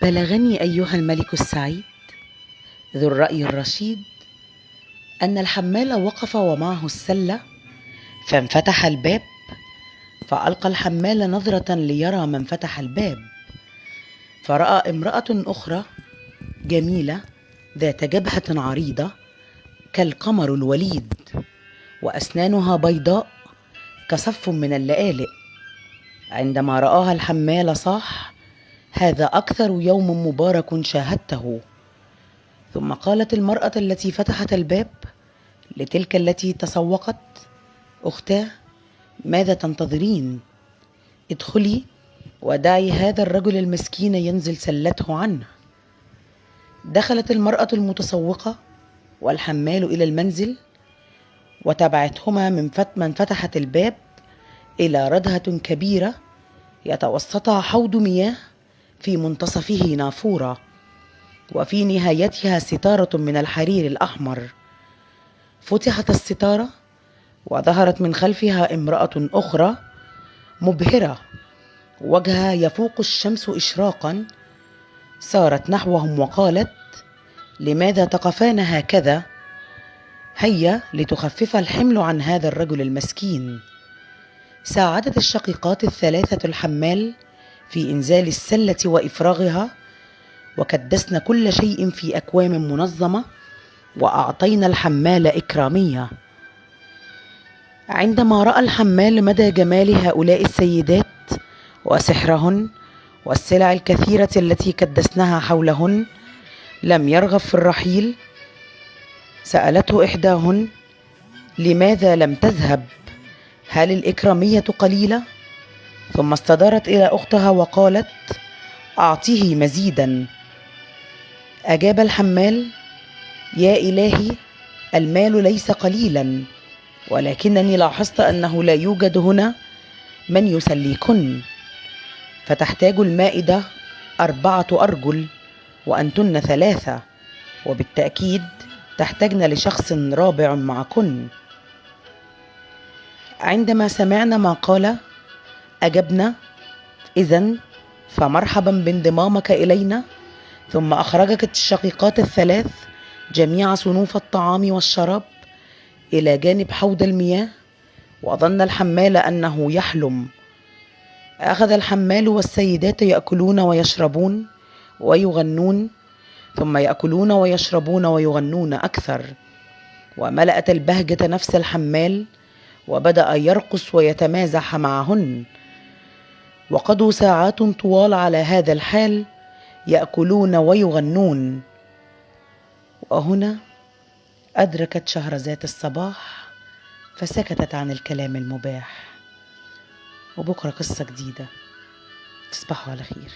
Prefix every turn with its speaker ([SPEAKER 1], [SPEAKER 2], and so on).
[SPEAKER 1] بلغني أيها الملك السعيد ذو الرأي الرشيد أن الحمال وقف ومعه السلة، فانفتح الباب، فألقى الحمال نظرة ليرى من فتح الباب، فرأى امرأة أخرى جميلة ذات جبهة عريضة كالقمر الوليد، وأسنانها بيضاء كصف من اللآلئ. عندما رآها الحمال صاح: هذا أكثر يوم مبارك شاهدته. ثم قالت المرأة التي فتحت الباب لتلك التي تسوقت: أختاه، ماذا تنتظرين؟ ادخلي ودعي هذا الرجل المسكين ينزل سلته عنه. دخلت المرأة المتسوقة والحمال إلى المنزل، وتبعتهما من فتحت الباب إلى ردهة كبيرة يتوسطها حوض مياه في منتصفه نافورة، وفي نهايتها ستارة من الحرير الأحمر. فتحت الستارة وظهرت من خلفها امرأة أخرى مبهرة، وجهها يفوق الشمس إشراقا. سارت نحوهم وقالت: لماذا تقفان هكذا؟ هيا لتخفف الحمل عن هذا الرجل المسكين. ساعدت الشقيقات الثلاثة الحمال في إنزال السلة وإفراغها، وكدسن كل شيء في أكوام منظمة، وأعطينا الحمال إكرامية. عندما رأى الحمال مدى جمال هؤلاء السيدات وسحرهن والسلع الكثيرة التي كدسنها حولهن، لم يرغب في الرحيل. سألته إحداهن: لماذا لم تذهب؟ هل الإكرامية قليلة؟ ثم استدارت إلى أختها وقالت: أعطيه مزيدا. أجاب الحمال: يا إلهي، المال ليس قليلا، ولكنني لاحظت أنه لا يوجد هنا من يسليكن، فتحتاج المائدة 4 أرجل وأنتن 3، وبالتأكيد تحتاجن لشخص رابع معكن. عندما سمعنا ما قال أجبنا: إذن فمرحبا بانضمامك إلينا. ثم أخرجت الشقيقات الثلاث جميع صنوف الطعام والشراب إلى جانب حوض المياه، وظن الحمال أنه يحلم. أخذ الحمال والسيدات يأكلون ويشربون ويغنون، ثم يأكلون ويشربون ويغنون أكثر، وملأت البهجة نفس الحمال، وبدأ يرقص ويتمازح معهن. وقضوا ساعات طوال على هذا الحال، يأكلون ويغنون. وهنا أدركت شهرزاد الصباح، فسكتت عن الكلام المباح. وبكرة قصة جديدة. تصبحوا على خير.